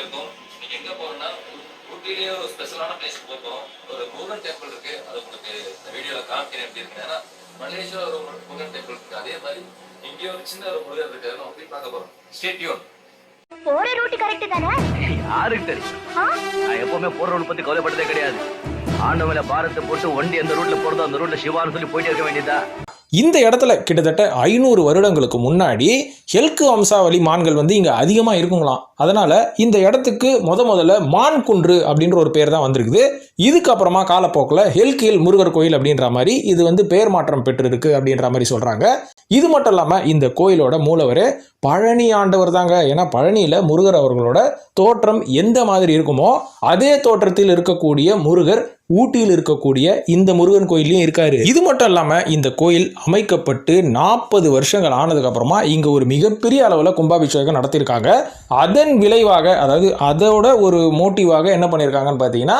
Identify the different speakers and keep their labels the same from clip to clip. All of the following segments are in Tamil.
Speaker 1: இருக்கும். நீங்க எங்க போறோம்னா ஊட்டிலேயே ஒரு ஸ்பெஷலான பிளேஸ் போறோம். ஒரு முருகன் டெம்பிள் இருக்கு. அது உங்களுக்கு இந்த வீடியோல காமிக்கிறேன் எப்படி இருக்கு. ஏன்னா மலேசியால ஒரு முருகன் டெம்பிள் இருக்கு. அதே மாதிரி இங்கே ஒரு சின்ன ஒரு முருகன் இருக்கு. நம்ம போய் பார்க்க போறோம். Stay tune.
Speaker 2: போற ரூட் கரெக்ட் தானே?
Speaker 3: யாருக்கு தெரியும்? நான் எப்பவுமே போற ரூட் பத்தி கவலைப்பட்டதே கிடையாது. ஆண்டவங்கள பாரத்தை போட்டு வண்டி எந்த ரூட்ல போறதோ அந்த ரூட்ல சிவான்னு சொல்லி போயிட்டே இருக்க வேண்டியதா.
Speaker 4: இந்த இடத்துல கிட்டத்தட்ட 500 வருடங்களுக்கு முன்னாடி ஹெல்கு வம்சாவளி மான்கள் வந்து இங்க அதிகமா இருக்குங்களாம். அதனால இந்த இடத்துக்கு முதல்ல மான் குன்று அப்படின்ற ஒரு பேர் தான் வந்திருக்குது. இதுக்கப்புறமா காலப்போக்கில் ஹெல்கில் முருகர் கோயில் அப்படின்ற மாதிரி இது வந்து பெயர் மாற்றம் பெற்றிருக்கு அப்படின்ற மாதிரி சொல்றாங்க. இது மட்டும் இல்லாம இந்த கோயிலோட மூலவரே பழனி ஆண்டவர் தாங்க. ஏன்னா பழனியில முருகர் அவர்களோட தோற்றம் எந்த மாதிரி இருக்குமோ அதே தோற்றத்தில் இருக்கக்கூடிய முருகர் ஊட்டியில் இருக்கக்கூடிய இந்த முருகன் கோயிலையும் இருக்காரு. இது மட்டும் இல்லாம இந்த கோயில் அமைக்கப்பட்டு 40 வருஷங்கள் ஆனதுக்கு அப்புறமா இங்க ஒரு மிகப்பெரிய அளவுல கும்பாபிஷேகம் நடத்தியிருக்காங்க. அதன் விளைவாக, அதாவது அதோட ஒரு மோட்டிவாக என்ன பண்ணியிருக்காங்கன்னு பார்த்தீங்கன்னா,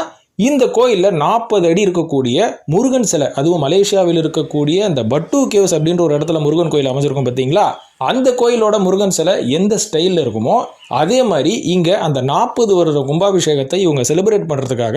Speaker 4: இந்த கோயிலில் 40 அடி இருக்கக்கூடிய முருகன் சிலை, அதுவும் மலேசியாவில் இருக்கக்கூடிய அந்த பட்டு கேவ்ஸ் அப்படின்ற ஒரு இடத்துல முருகன் கோயில் அமைச்சிருக்கோம் பார்த்தீங்களா, அந்த கோயிலோட முருகன் சிலை எந்த ஸ்டைலில் இருக்குமோ அதே மாதிரி இங்கே அந்த 40 வருட கும்பாபிஷேகத்தை இவங்க செலிப்ரேட் பண்ணுறதுக்காக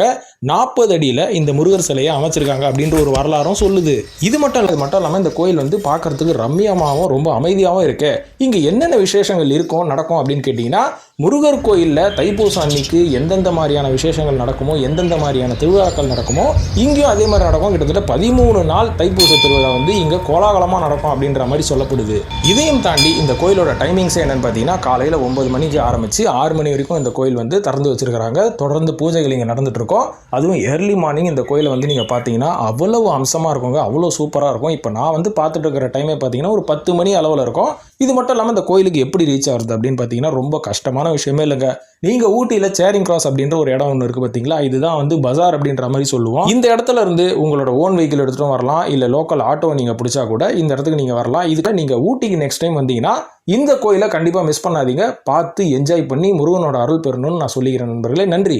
Speaker 4: 40 அடியில் இந்த முருகர் சிலையை அமைச்சிருக்காங்க அப்படின்ற ஒரு வரலாறும் சொல்லுது. இது மட்டும் இல்லாமல் இந்த கோயில் வந்து பார்க்கறதுக்கு ரம்மியமாகவும் ரொம்ப அமைதியாகவும் இருக்கு. இங்கே என்னென்ன விசேஷங்கள் இருக்கும் நடக்கும் அப்படின்னு கேட்டிங்கன்னா, முருகர் கோயிலில் தைப்பூசம் அன்னைக்கு எந்தெந்த மாதிரியான விசேஷங்கள் நடக்குமோ, எந்தெந்த மாதிரியான திருவிழாக்கள் நடக்குமோ இங்கேயும் அதே மாதிரி நடக்கும். கிட்டத்தட்ட 13 நாள் தைப்பூச திருவிழா வந்து இங்கே கோலாகலமாக நடக்கும் அப்படின்ற மாதிரி சொல்லப்படுது. இதையும் தாண்டி இந்த கோயிலோட டைமிங்ஸே என்னன்னு பார்த்தீங்கன்னா, காலையில் 9 மணிக்கு ஆரம்பித்து 6 மணி வரைக்கும் இந்த கோயில் வந்து திறந்து வச்சிருக்கிறாங்க. தொடர்ந்து பூஜைகள் இங்கே நடந்துட்டு இருக்கும். அதுவும் ஏர்லி மார்னிங் இந்த கோயிலை வந்து நீங்கள் பார்த்தீங்கன்னா அவ்வளவு அம்சமாக இருக்குங்க, அவ்வளோ சூப்பராக இருக்கும். இப்போ நான் வந்து பார்த்துட்டு இருக்கிற டைமே பார்த்தீங்கன்னா ஒரு 10 மணி அளவில் இருக்கும். இது மட்டும் இல்லாமல் இந்த கோயிலுக்கு எப்படி ரீச் ஆகுது அப்படின்னு பார்த்தீங்கன்னா ரொம்ப கஷ்டமான விஷயமே இல்லைங்க. நீங்கள் ஊட்டியில் சேரிங் கிராஸ் அப்படின்ற ஒரு இடம் ஒன்று இருக்குது பார்த்தீங்களா, இதுதான் வந்து பஜார் அப்படின்ற மாதிரி சொல்லுவோம். இந்த இடத்துல இருந்து உங்களோட ஓன் வெஹிக்கிள் எடுத்துகிட்டு வரலாம், இல்லை லோக்கல் ஆட்டோ நீங்கள் பிடிச்சா கூட இந்த இடத்துக்கு நீங்கள் வரலாம். இதுக்கு நீங்கள் ஊட்டிக்கு நெக்ஸ்ட் டைம் வந்தீங்கன்னா இந்த கோயிலை கண்டிப்பாக மிஸ் பண்ணாதீங்க. பார்த்து என்ஜாய் பண்ணி முருகனோட அருள் பெறணும்னு நான் சொல்லிக்கிறேன் நண்பர்களே. நன்றி.